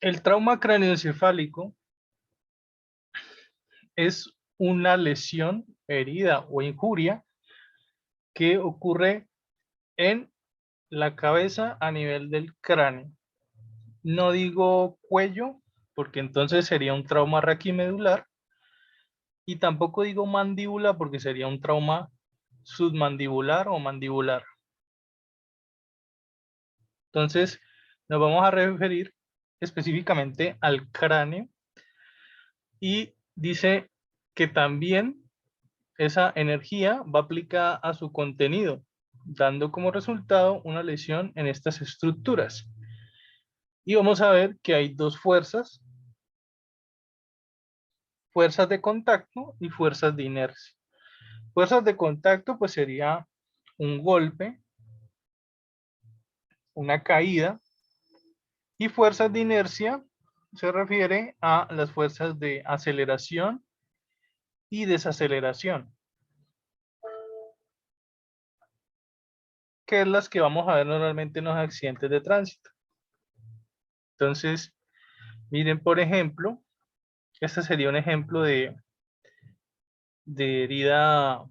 El trauma craneoencefálico es una lesión, herida o injuria que ocurre en la cabeza a nivel del cráneo. No digo cuello, porque entonces sería un trauma raquimedular, y tampoco digo mandíbula, porque sería un trauma submandibular o mandibular. Entonces, nos vamos a referir específicamente al cráneo y dice que también esa energía va aplicada a su contenido, dando como resultado una lesión en estas estructuras. Y vamos a ver que hay dos fuerzas, fuerzas de contacto y fuerzas de inercia. Fuerzas de contacto pues sería un golpe, una caída, y fuerzas de inercia se refiere a las fuerzas de aceleración y desaceleración, que es las que vamos a ver normalmente en los accidentes de tránsito. Entonces, miren, por ejemplo, este sería un ejemplo de herida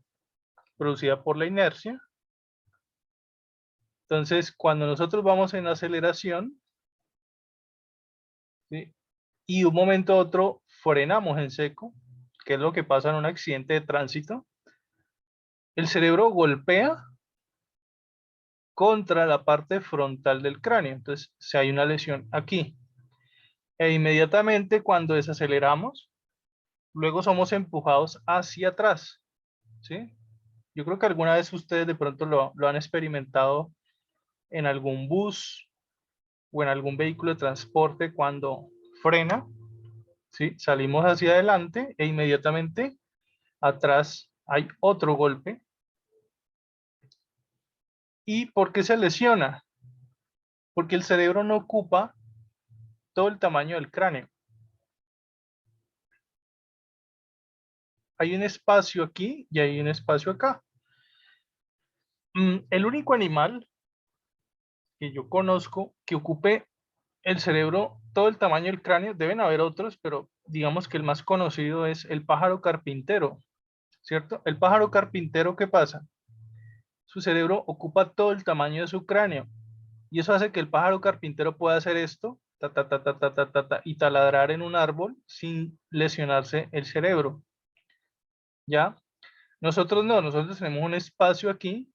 producida por la inercia. Entonces, cuando nosotros vamos en aceleración, ¿sí? Y de un momento a otro frenamos en seco, que es lo que pasa en un accidente de tránsito, el cerebro golpea contra la parte frontal del cráneo. Entonces, si hay una lesión aquí. E inmediatamente cuando desaceleramos, luego somos empujados hacia atrás, ¿sí? Yo creo que alguna vez ustedes de pronto lo han experimentado en algún bus o en algún vehículo de transporte cuando frena, ¿sí? Salimos hacia adelante e inmediatamente atrás hay otro golpe. ¿Y por qué se lesiona? Porque el cerebro no ocupa todo el tamaño del cráneo. Hay un espacio aquí y hay un espacio acá. El único animal que yo conozco que ocupe el cerebro todo el tamaño del cráneo, deben haber otros, pero digamos que el más conocido es el pájaro carpintero, ¿cierto? El pájaro carpintero, ¿qué pasa? Su cerebro ocupa todo el tamaño de su cráneo y eso hace que el pájaro carpintero pueda hacer esto, ta, ta, ta, ta, ta, ta, ta, ta, y taladrar en un árbol sin lesionarse el cerebro, ¿ya? Nosotros no, nosotros tenemos un espacio aquí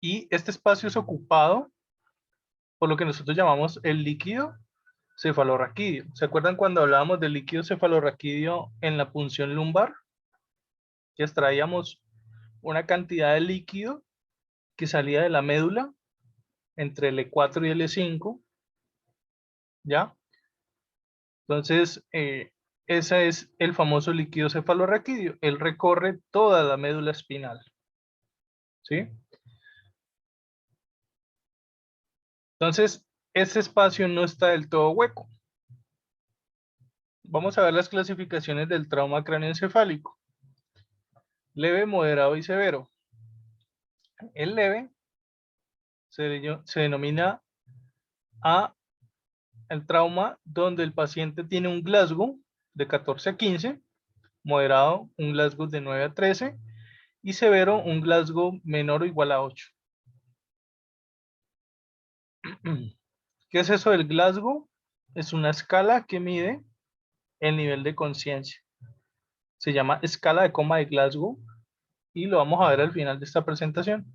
y este espacio es ocupado por lo que nosotros llamamos el líquido cefalorraquídeo. ¿Se acuerdan cuando hablábamos del líquido cefalorraquídeo en la punción lumbar? Que extraíamos una cantidad de líquido que salía de la médula entre el E4 y el E5, ¿ya? Entonces, ese es el famoso líquido cefalorraquídeo. Él recorre toda la médula espinal, ¿sí? Entonces, ese espacio no está del todo hueco. Vamos a ver las clasificaciones del trauma craneoencefálico. Leve, moderado y severo. El leve se denomina a el trauma donde el paciente tiene un Glasgow de 14 a 15, moderado un Glasgow de 9 a 13 y severo un Glasgow menor o igual a 8. ¿Qué es eso del Glasgow? Es una escala que mide el nivel de conciencia. Se llama escala de coma de Glasgow y lo vamos a ver al final de esta presentación.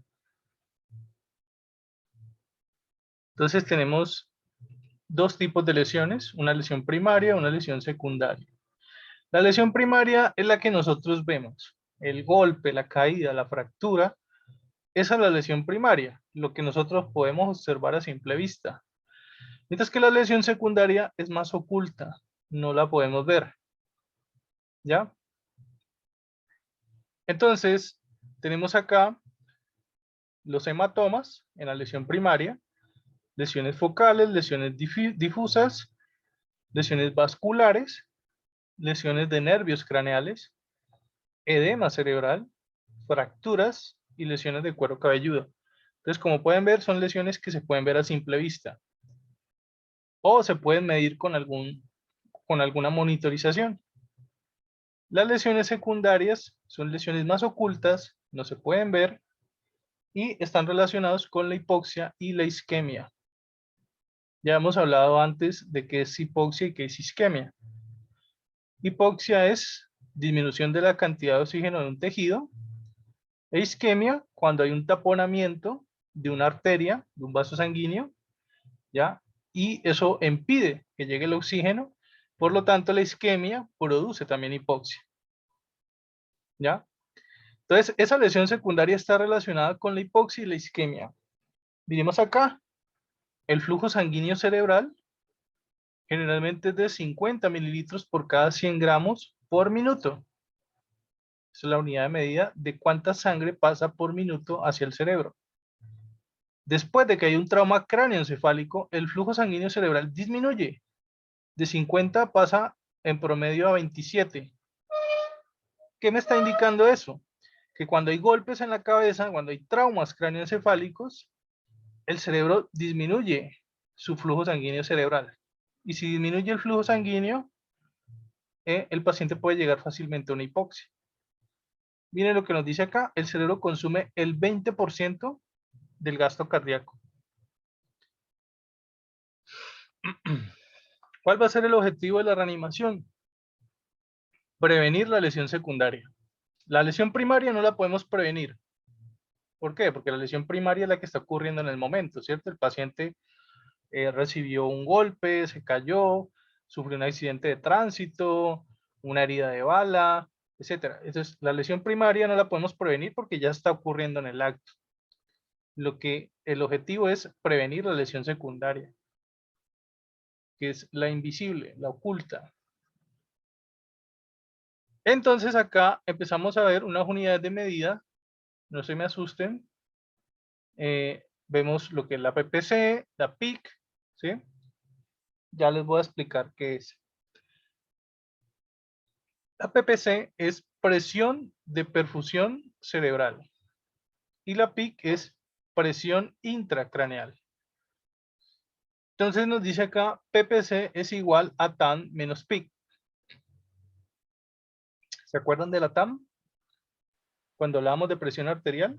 Entonces tenemos dos tipos de lesiones, una lesión primaria y una lesión secundaria. La lesión primaria es la que nosotros vemos, el golpe, la caída, la fractura, esa es la lesión primaria, lo que nosotros podemos observar a simple vista. Mientras que la lesión secundaria es más oculta, no la podemos ver, ¿ya? Entonces, tenemos acá los hematomas en la lesión primaria, lesiones focales, lesiones difusas, lesiones vasculares, lesiones de nervios craneales, edema cerebral, fracturas y lesiones de cuero cabelludo. Entonces, como pueden ver, son lesiones que se pueden ver a simple vista. o se pueden medir con alguna monitorización. Las lesiones secundarias son lesiones más ocultas, no se pueden ver y están relacionados con la hipoxia y la isquemia. Ya hemos hablado antes de qué es hipoxia y qué es isquemia. Hipoxia es disminución de la cantidad de oxígeno de un tejido. E isquemia, cuando hay un taponamiento de una arteria, de un vaso sanguíneo, ¿ya? Y eso impide que llegue el oxígeno. Por lo tanto, la isquemia produce también hipoxia, ¿ya? Entonces, esa lesión secundaria está relacionada con la hipoxia y la isquemia. Miremos acá, el flujo sanguíneo cerebral generalmente es de 50 mililitros por cada 100 gramos por minuto. Esa es la unidad de medida de cuánta sangre pasa por minuto hacia el cerebro. Después de que hay un trauma cráneoencefálico, el flujo sanguíneo cerebral disminuye. De 50 pasa en promedio a 27. ¿Qué me está indicando eso? Que cuando hay golpes en la cabeza, cuando hay traumas cráneoencefálicos, el cerebro disminuye su flujo sanguíneo cerebral. Y si disminuye el flujo sanguíneo, el paciente puede llegar fácilmente a una hipoxia. Miren lo que nos dice acá, el cerebro consume el 20% del gasto cardíaco. ¿Cuál va a ser el objetivo de la reanimación? Prevenir la lesión secundaria. La lesión primaria no la podemos prevenir. ¿Por qué? Porque la lesión primaria es la que está ocurriendo en el momento, ¿cierto? El paciente recibió un golpe, se cayó, sufrió un accidente de tránsito, una herida de bala, etcétera. Entonces, la lesión primaria no la podemos prevenir porque ya está ocurriendo en el acto. El objetivo es prevenir la lesión secundaria, que es la invisible, la oculta. Entonces acá empezamos a ver unas unidades de medida, no se me asusten. Vemos lo que es la PPC, la PIC, ¿sí? Ya les voy a explicar qué es. La PPC es presión de perfusión cerebral y la PIC es presión intracraneal. Entonces nos dice acá, PPC es igual a TAN menos PIC. ¿Se acuerdan de la TAM? Cuando hablábamos de presión arterial.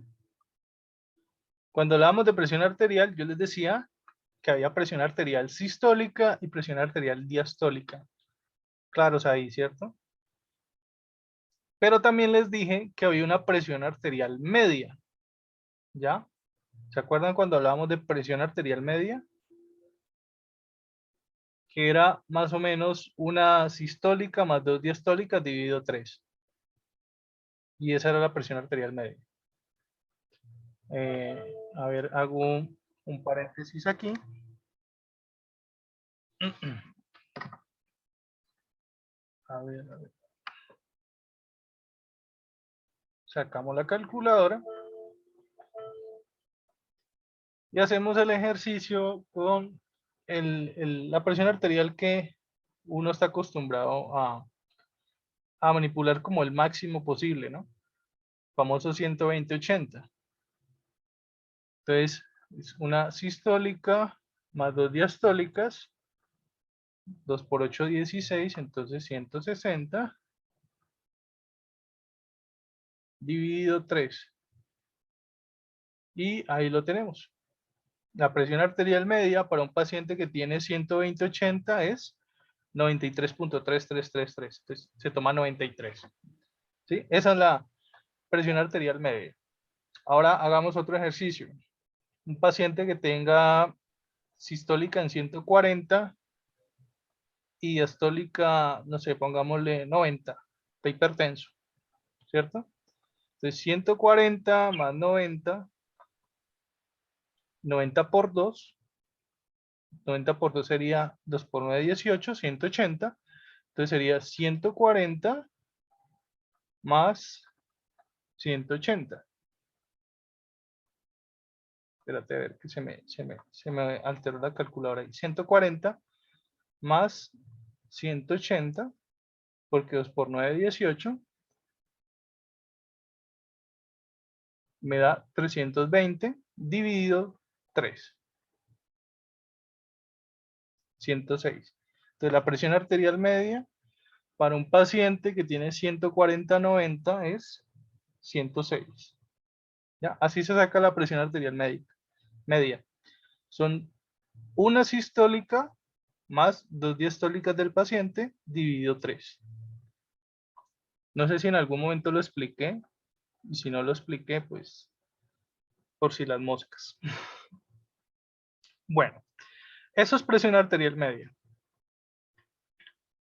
Cuando hablábamos de presión arterial, yo les decía que había presión arterial sistólica y presión arterial diastólica. Claros ahí, ¿cierto? Pero también les dije que había una presión arterial media. ¿Ya? ¿Se acuerdan cuando hablábamos de presión arterial media? Que era más o menos una sistólica más 2 diastólicas dividido 3. Y esa era la presión arterial media. A ver, hago un paréntesis aquí. A ver. Sacamos la calculadora. Y hacemos el ejercicio con la presión arterial que uno está acostumbrado a manipular como el máximo posible, ¿no? Famoso 120/80. Entonces, es una sistólica más 2 diastólicas, 2 por 8, 16, entonces 160 dividido 3. Y ahí lo tenemos. La presión arterial media para un paciente que tiene 120/80 es 93.3333. Entonces, se toma 93. ¿Sí? Esa es la presión arterial media. Ahora hagamos otro ejercicio. Un paciente que tenga sistólica en 140 y diastólica, no sé, pongámosle 90, está hipertenso, ¿cierto? Entonces 140 más 90, 90 por 2, 90 por 2 sería 2 por 9, 18, 180. Entonces sería 140 más 180. Espérate a ver que se me alteró la calculadora ahí. 140 más 180, porque 2 por 9, 18, me da 320 dividido 3. 106. Entonces la presión arterial media para un paciente que tiene 140/90 es 106. ¿Ya? Así se saca la presión arterial media. Son una sistólica más 2 diastólicas del paciente dividido 3. No sé si en algún momento lo expliqué, y si no lo expliqué, pues por si las moscas. Bueno, eso es presión arterial media.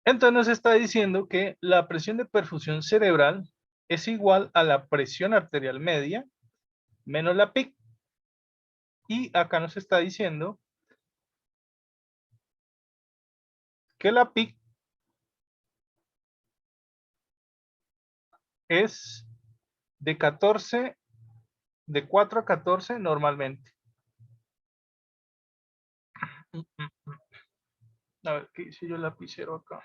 Entonces nos está diciendo que la presión de perfusión cerebral es igual a la presión arterial media menos la PIC. Y acá nos está diciendo que la PIC es de 4 a 14 normalmente. A ver, ¿qué hice yo el lapicero acá?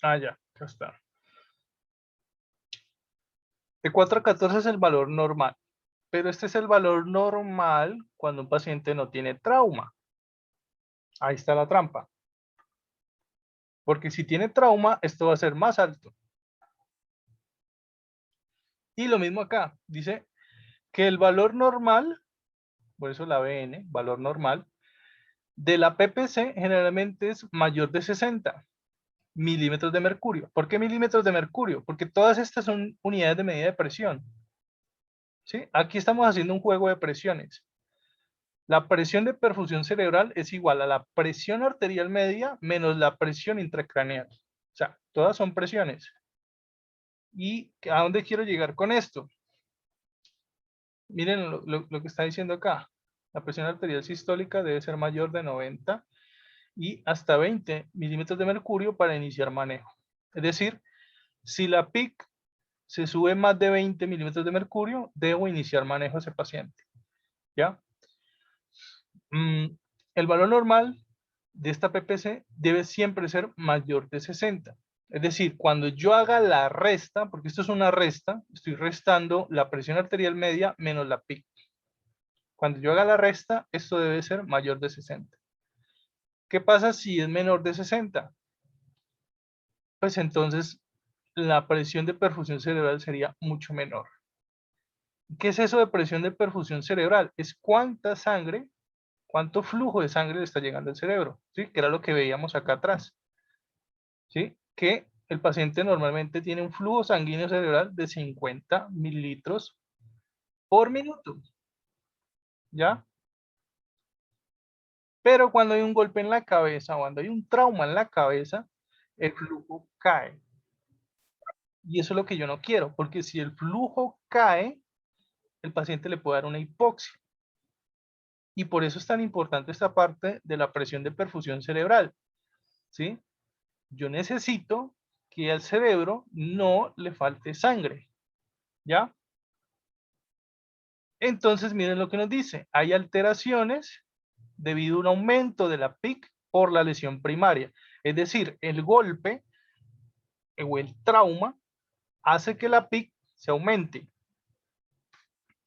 Ah, ya, acá está. De 4 a 14 es el valor normal, pero este es el valor normal cuando un paciente no tiene trauma. Ahí está la trampa. Porque si tiene trauma, esto va a ser más alto. Y lo mismo acá, dice que el valor normal, por eso la BN, valor normal, de la PPC generalmente es mayor de 60 milímetros de mercurio. ¿Por qué milímetros de mercurio? Porque todas estas son unidades de medida de presión. ¿Sí? Aquí estamos haciendo un juego de presiones. La presión de perfusión cerebral es igual a la presión arterial media menos la presión intracraneal. O sea, todas son presiones. ¿Y a dónde quiero llegar con esto? Miren lo que está diciendo acá. La presión arterial sistólica debe ser mayor de 90 y hasta 20 milímetros de mercurio para iniciar manejo. Es decir, si la PIC se sube más de 20 milímetros de mercurio, debo iniciar manejo a ese paciente. ¿Ya? El valor normal de esta PPC debe siempre ser mayor de 60. Es decir, cuando yo haga la resta, porque esto es una resta, estoy restando la presión arterial media menos la PIC. Cuando yo haga la resta, esto debe ser mayor de 60. ¿Qué pasa si es menor de 60? Pues entonces la presión de perfusión cerebral sería mucho menor. ¿Qué es eso de presión de perfusión cerebral? Es cuánta sangre, cuánto flujo de sangre le está llegando al cerebro, ¿sí? Que era lo que veíamos acá atrás, ¿sí? Que el paciente normalmente tiene un flujo sanguíneo cerebral de 50 mililitros por minuto, ¿ya? Pero cuando hay un golpe en la cabeza, cuando hay un trauma en la cabeza, el flujo cae. Y eso es lo que yo no quiero, porque si el flujo cae, el paciente le puede dar una hipoxia. Y por eso es tan importante esta parte de la presión de perfusión cerebral, ¿sí? Yo necesito que al cerebro no le falte sangre, ¿ya? Entonces, miren lo que nos dice. Hay alteraciones debido a un aumento de la PIC por la lesión primaria. Es decir, el golpe o el trauma hace que la PIC se aumente.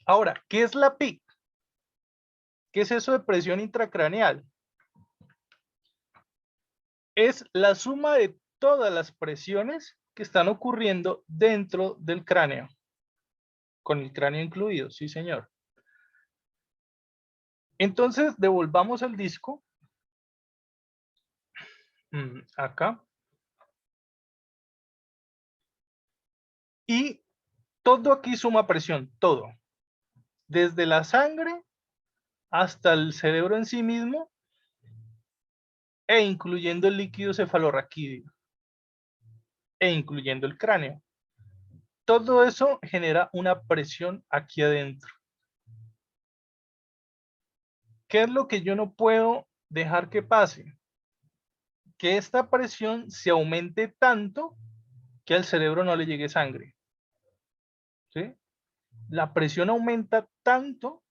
Ahora, ¿qué es la PIC? ¿Qué es eso de presión intracraneal? Es la suma de todas las presiones que están ocurriendo dentro del cráneo. Con el cráneo incluido, sí señor. Entonces, devolvamos el disco. Acá. Y todo aquí suma presión, todo. Desde la sangre hasta el cerebro en sí mismo e incluyendo el líquido cefalorraquídeo e incluyendo el cráneo. Todo eso genera una presión aquí adentro. ¿Qué es lo que yo no puedo dejar que pase? Que esta presión se aumente tanto que al cerebro no le llegue sangre. ¿Sí? La presión aumenta tanto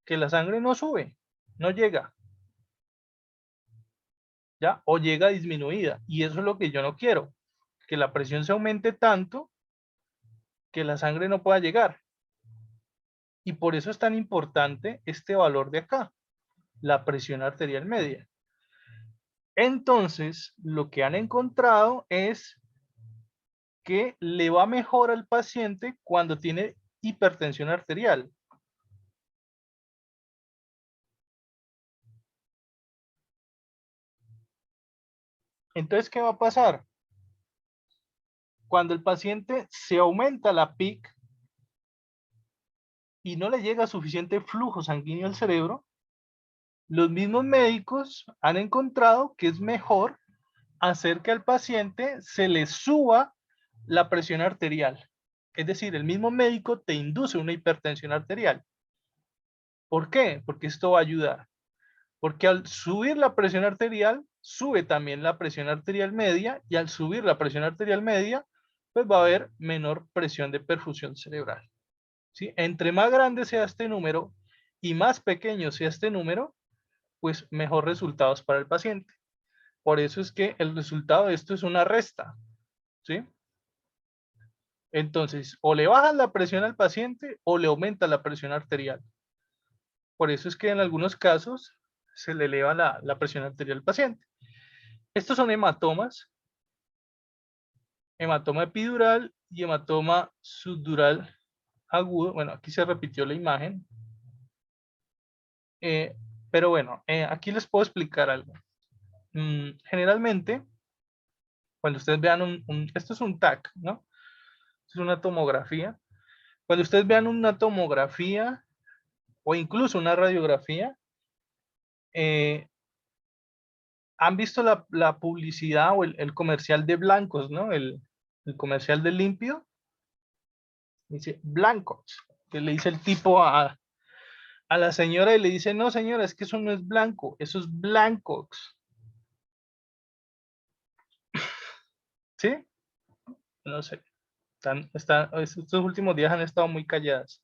que la sangre no sube, no llega. ¿Ya? O llega disminuida. Y eso es lo que yo no quiero. Que la presión se aumente tanto que la sangre no pueda llegar. Y por eso es tan importante este valor de acá. la presión arterial media. Entonces, lo que han encontrado es que le va mejor al paciente cuando tiene hipertensión arterial. Entonces, ¿qué va a pasar? Cuando el paciente se aumenta la PIC y no le llega suficiente flujo sanguíneo al cerebro, los mismos médicos han encontrado que es mejor hacer que al paciente se le suba la presión arterial. Es decir, el mismo médico te induce una hipertensión arterial. ¿Por qué? Porque esto va a ayudar. Porque al subir la presión arterial, sube también la presión arterial media, y al subir la presión arterial media, pues va a haber menor presión de perfusión cerebral. ¿Sí? Entre más grande sea este número y más pequeño sea este número, pues mejor resultados para el paciente. Por eso es que el resultado de esto es una resta. ¿Sí? Entonces, o le bajan la presión al paciente o le aumenta la presión arterial. Por eso es que en algunos casos se le eleva la presión arterial al paciente. Estos son hematomas, hematoma epidural y hematoma subdural agudo. Bueno, aquí se repitió la imagen. Pero bueno, aquí les puedo explicar algo. Generalmente, cuando ustedes vean esto es un TAC, ¿no? Esto es una tomografía. Cuando ustedes vean una tomografía o incluso una radiografía, han visto la publicidad o el comercial de blancos, ¿no? El comercial de limpio. Dice blancos, que le dice el tipo a la señora y le dice, no señora, es que eso no es blanco, eso es blancos. ¿Sí? No sé. Estos últimos días han estado muy calladas.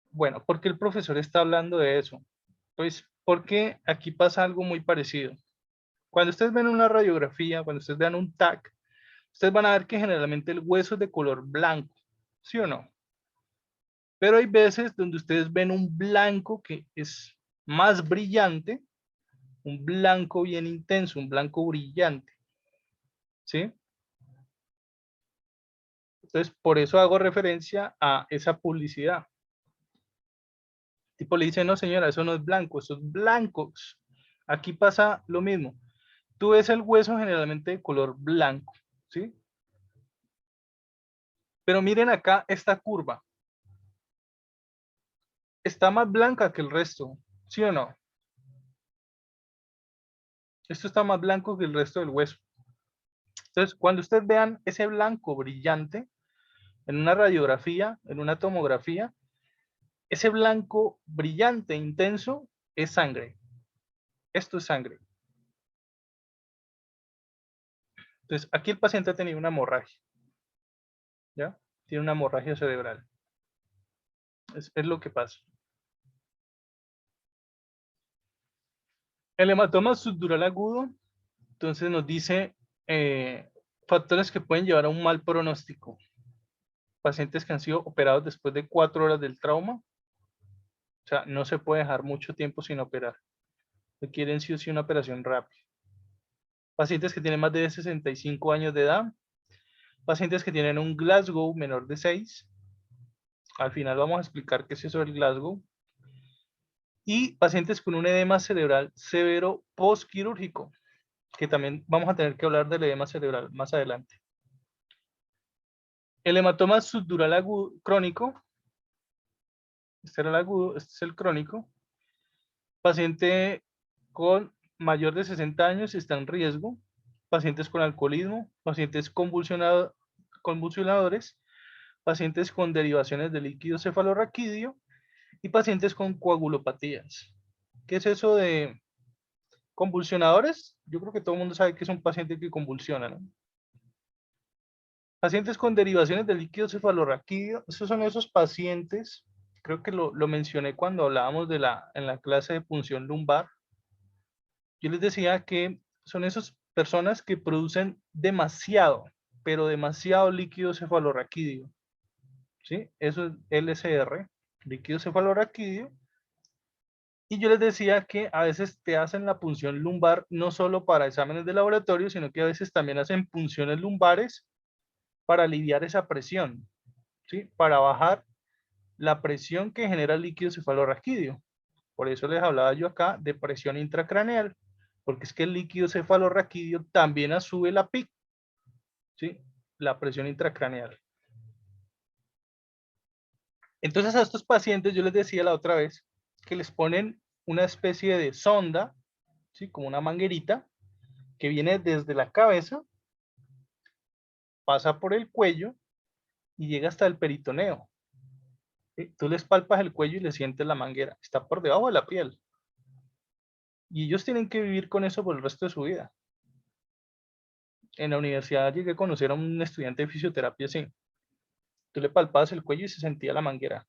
Bueno, ¿por qué el profesor está hablando de eso? Pues porque aquí pasa algo muy parecido. Cuando ustedes ven una radiografía, cuando ustedes vean un TAC, ustedes van a ver que generalmente el hueso es de color blanco, ¿sí o no? Pero hay veces donde ustedes ven un blanco que es más brillante, un blanco bien intenso, un blanco brillante, ¿sí? Entonces, por eso hago referencia a esa publicidad. El tipo le dice, no señora, eso no es blanco, eso es blancos. Aquí pasa lo mismo. Tú ves el hueso generalmente de color blanco, ¿sí? Pero miren acá esta curva. Está más blanca que el resto, ¿sí o no? Esto está más blanco que el resto del hueso. Entonces, cuando ustedes vean ese blanco brillante en una radiografía, en una tomografía, ese blanco brillante, intenso, es sangre. Esto es sangre. Entonces, aquí el paciente ha tenido una hemorragia, ¿ya? Tiene una hemorragia cerebral. Es lo que pasa. El hematoma subdural agudo, entonces nos dice factores que pueden llevar a un mal pronóstico. Pacientes que han sido operados después de 4 horas del trauma, o sea, no se puede dejar mucho tiempo sin operar. Requieren sí o sí una operación rápida. Pacientes que tienen más de 65 años de edad, pacientes que tienen un Glasgow menor de 6, al final vamos a explicar qué es eso del Glasgow, y pacientes con un edema cerebral severo postquirúrgico, que también vamos a tener que hablar del edema cerebral más adelante. El hematoma subdural agudo, crónico, este era el agudo, este es el crónico. Paciente con mayor de 60 años está en riesgo. Pacientes con alcoholismo, pacientes convulsionadores, pacientes con derivaciones de líquido cefalorraquídeo y pacientes con coagulopatías. ¿Qué es eso de convulsionadores? Yo creo que todo el mundo sabe que es un paciente que convulsiona, ¿no? Pacientes con derivaciones de líquido cefalorraquídeo, esos son esos pacientes, creo que lo mencioné cuando hablábamos en la clase de punción lumbar. Yo les decía que son esas personas que producen demasiado, pero demasiado líquido cefalorraquídeo, ¿sí? Eso es LCR, líquido cefalorraquídeo, Y yo les decía que a veces te hacen la punción lumbar no solo para exámenes de laboratorio, sino que a veces también hacen punciones lumbares para aliviar esa presión, ¿sí? Para bajar la presión que genera el líquido cefalorraquídeo. Por eso les hablaba yo acá de presión intracraneal, porque es que el líquido cefalorraquídeo también sube la PIC, ¿sí? La presión intracraneal. Entonces a estos pacientes yo les decía la otra vez que les ponen una especie de sonda, ¿sí? Como una manguerita que viene desde la cabeza, pasa por el cuello y llega hasta el peritoneo. ¿Sí? Tú les palpas el cuello y le sientes la manguera, está por debajo de la piel. Y ellos tienen que vivir con eso por el resto de su vida. En la universidad llegué a conocer a un estudiante de fisioterapia así. Tú le palpabas el cuello y se sentía la manguera.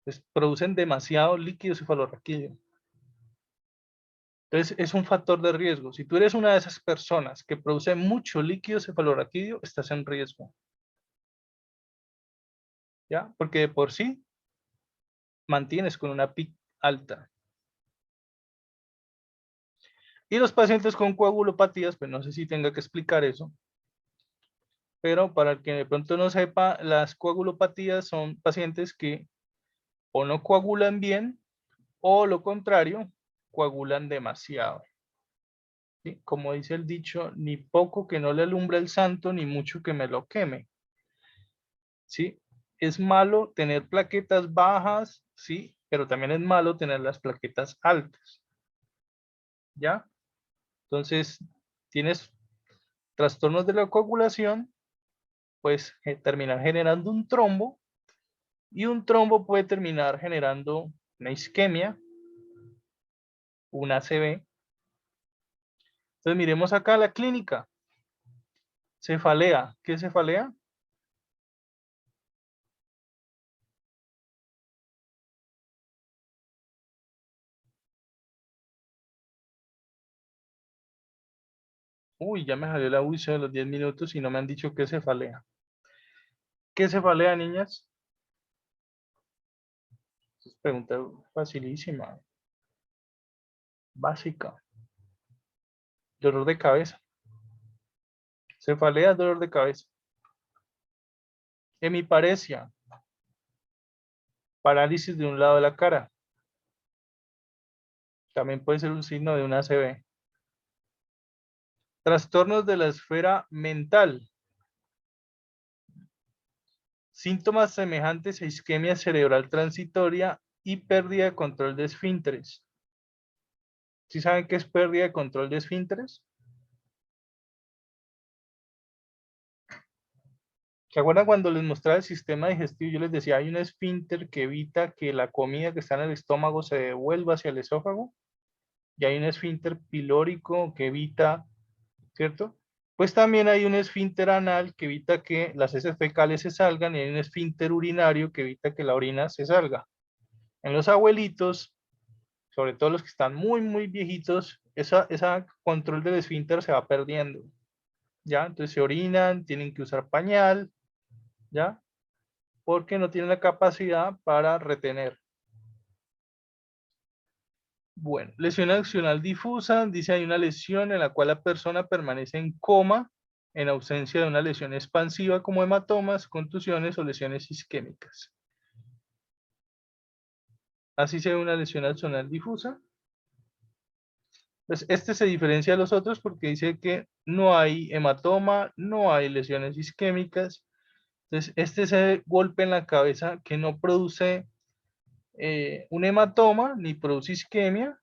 Pues producen demasiado líquido cefalorraquídeo. Entonces es un factor de riesgo. Si tú eres una de esas personas que produce mucho líquido cefalorraquídeo, estás en riesgo. ¿Ya? Porque de por sí mantienes con una PIC alta. Y los pacientes con coagulopatías, pues no sé si tenga que explicar eso, pero para el que de pronto no sepa, las coagulopatías son pacientes que o no coagulan bien o lo contrario, coagulan demasiado. ¿Sí? Como dice el dicho, ni poco que no le alumbre el santo, ni mucho que me lo queme. ¿Sí? Es malo tener plaquetas bajas, sí, pero también es malo tener las plaquetas altas. ¿Ya? Entonces, tienes trastornos de la coagulación, pues terminar generando un trombo y un trombo puede terminar generando una isquemia, una ACV. Entonces, miremos acá la clínica. Cefalea. ¿Qué es cefalea? Uy, ya me salió el aviso de los 10 minutos y no me han dicho qué es cefalea. ¿Qué es cefalea, niñas? Es pregunta facilísima, básica. Dolor de cabeza. Cefalea es dolor de cabeza. Hemiparesia. Parálisis de un lado de la cara. También puede ser un signo de una ACV. Trastornos de la esfera mental. Síntomas semejantes a isquemia cerebral transitoria y pérdida de control de esfínteres. ¿Sí saben qué es pérdida de control de esfínteres? ¿Se acuerdan cuando les mostraba el sistema digestivo? Yo les decía, hay un esfínter que evita que la comida que está en el estómago se devuelva hacia el esófago. Y hay un esfínter pilórico que evita, ¿cierto? Pues también hay un esfínter anal que evita que las heces fecales se salgan y hay un esfínter urinario que evita que la orina se salga. En los abuelitos, sobre todo los que están muy, muy viejitos, esa control del esfínter se va perdiendo, ¿ya? Entonces se orinan, tienen que usar pañal, ¿ya? Porque no tienen la capacidad para retener. Bueno, lesión accional difusa, dice hay una lesión en la cual la persona permanece en coma en ausencia de una lesión expansiva como hematomas, contusiones o lesiones isquémicas. Así se ve una lesión accional difusa. Pues este se diferencia de los otros porque dice que no hay hematoma, no hay lesiones isquémicas. Entonces, este es el golpe en la cabeza que no produce un hematoma ni produce isquemia,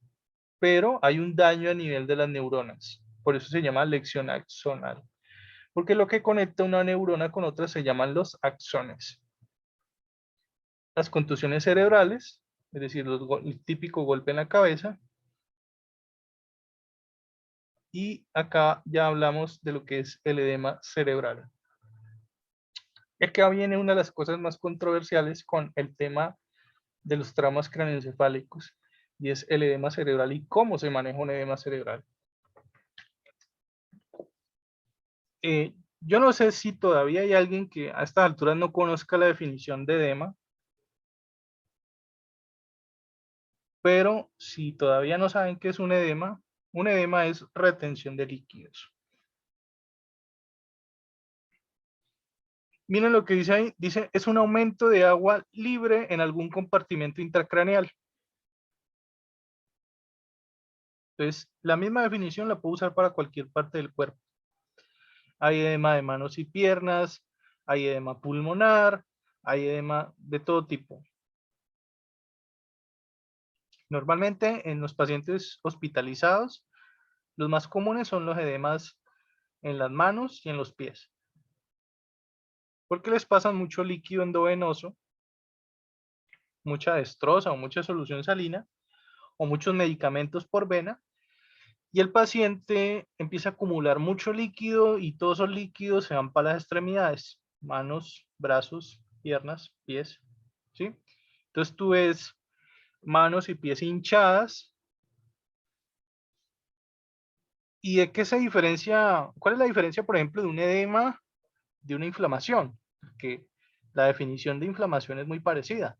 pero hay un daño a nivel de las neuronas. Por eso se llama lesión axonal. Porque lo que conecta una neurona con otra se llaman los axones. Las contusiones cerebrales, es decir, el típico golpe en la cabeza. Y acá ya hablamos de lo que es el edema cerebral. Y acá viene una de las cosas más controversiales con el tema de los traumas craneoencefálicos, y es el edema cerebral y cómo se maneja un edema cerebral. Yo no sé si todavía hay alguien que a estas alturas no conozca la definición de edema. Pero si todavía no saben qué es un edema es retención de líquidos. Miren lo que dice ahí, dice, es un aumento de agua libre en algún compartimento intracraneal. Entonces, la misma definición la puedo usar para cualquier parte del cuerpo. Hay edema de manos y piernas, hay edema pulmonar, hay edema de todo tipo. Normalmente en los pacientes hospitalizados, los más comunes son los edemas en las manos y en los pies. Porque les pasan mucho líquido endovenoso, mucha destroza o mucha solución salina, o muchos medicamentos por vena, y el paciente empieza a acumular mucho líquido y todos esos líquidos se van para las extremidades, manos, brazos, piernas, pies, ¿sí? Entonces tú ves manos y pies hinchadas. ¿Y de qué se diferencia? ¿Cuál es la diferencia, por ejemplo, de un edema de una inflamación? Que la definición de inflamación es muy parecida.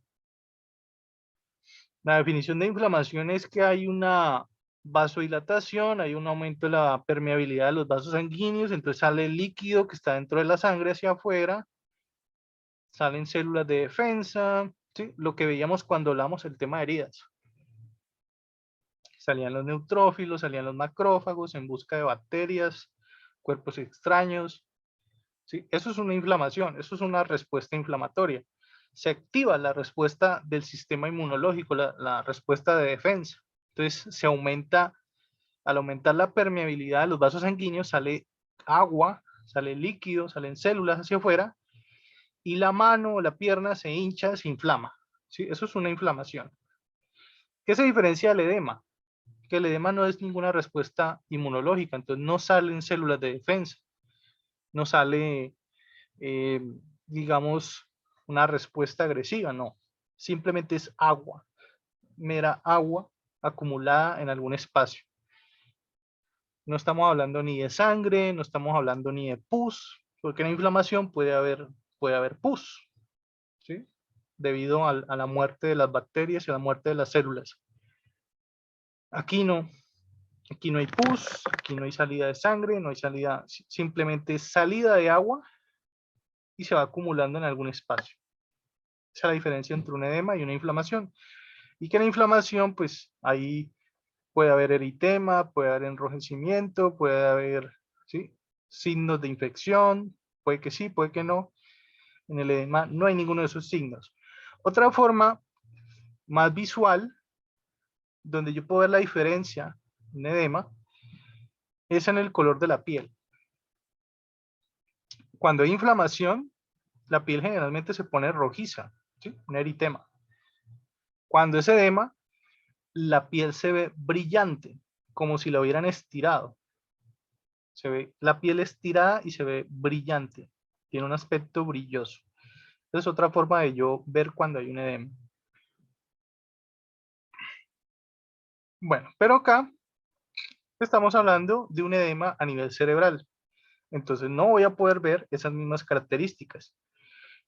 La definición de inflamación es que hay una vasodilatación, hay un aumento de la permeabilidad de los vasos sanguíneos, entonces sale el líquido que está dentro de la sangre hacia afuera, salen células de defensa, ¿sí? Lo que veíamos cuando hablamos del tema de heridas. Salían los neutrófilos, salían los macrófagos en busca de bacterias, cuerpos extraños, ¿sí? Eso es una inflamación, eso es una respuesta inflamatoria. Se activa la respuesta del sistema inmunológico, la respuesta de defensa. Entonces se aumenta, al aumentar la permeabilidad de los vasos sanguíneos, sale agua, sale líquido, salen células hacia afuera, y la mano o la pierna se hincha, se inflama. ¿Sí? Eso es una inflamación. ¿Qué se diferencia del edema? Que el edema no es ninguna respuesta inmunológica, entonces no salen células de defensa, no sale, eh, digamos, una respuesta agresiva, no. Simplemente es agua, mera agua acumulada en algún espacio. No estamos hablando ni de sangre, no estamos hablando ni de pus, porque en la inflamación puede haber pus, ¿sí? Debido a la muerte de las bacterias y a la muerte de las células. Aquí no, aquí no hay pus, aquí no hay salida de sangre, no hay salida, simplemente salida de agua y se va acumulando en algún espacio. Esa es la diferencia entre un edema y una inflamación. Y que la inflamación, pues ahí puede haber eritema, puede haber enrojecimiento, puede haber, ¿sí?, signos de infección, puede que sí, puede que no. En el edema no hay ninguno de esos signos. Otra forma más visual, donde yo puedo ver la diferencia en edema, es en el color de la piel. Cuando hay inflamación, la piel generalmente se pone rojiza, ¿sí?, un eritema. Cuando es edema, la piel se ve brillante, como si la hubieran estirado. Se ve la piel estirada y se ve brillante. Tiene un aspecto brilloso. Es otra forma de yo ver cuando hay un edema. Bueno, pero acá estamos hablando de un edema a nivel cerebral. Entonces no voy a poder ver esas mismas características.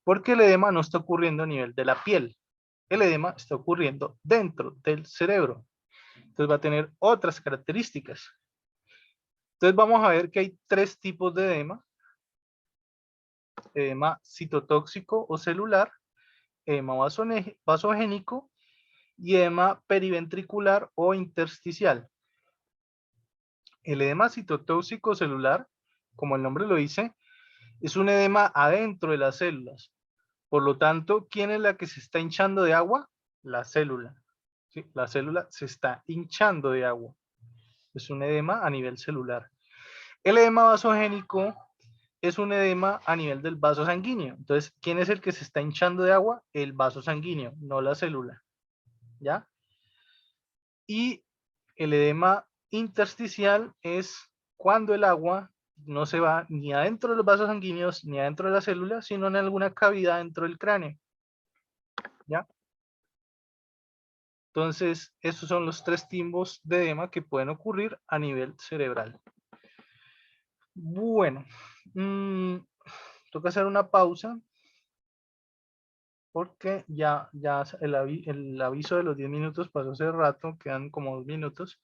Porque el edema no está ocurriendo a nivel de la piel. El edema está ocurriendo dentro del cerebro. Entonces va a tener otras características. Entonces vamos a ver que hay tres tipos de edema. Edema citotóxico o celular, edema vasogénico y edema periventricular o intersticial. El edema citotóxico celular, como el nombre lo dice, es un edema adentro de las células. Por lo tanto, ¿quién es la que se está hinchando de agua? La célula. ¿Sí? La célula se está hinchando de agua. Es un edema a nivel celular. El edema vasogénico es un edema a nivel del vaso sanguíneo. Entonces, ¿quién es el que se está hinchando de agua? El vaso sanguíneo, no la célula. ¿Ya? Y el edema intersticial es cuando el agua no se va ni adentro de los vasos sanguíneos ni adentro de la célula, sino en alguna cavidad dentro del cráneo. ¿Ya? Entonces, esos son los tres tipos de edema que pueden ocurrir a nivel cerebral. Bueno, toca hacer una pausa porque ya el aviso de los 10 minutos pasó hace rato, quedan como 2 minutos.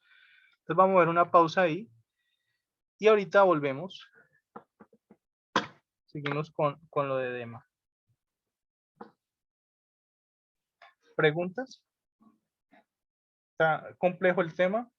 Entonces vamos a ver una pausa ahí y ahorita volvemos. Seguimos con lo de Dema. ¿Preguntas? ¿Está complejo el tema?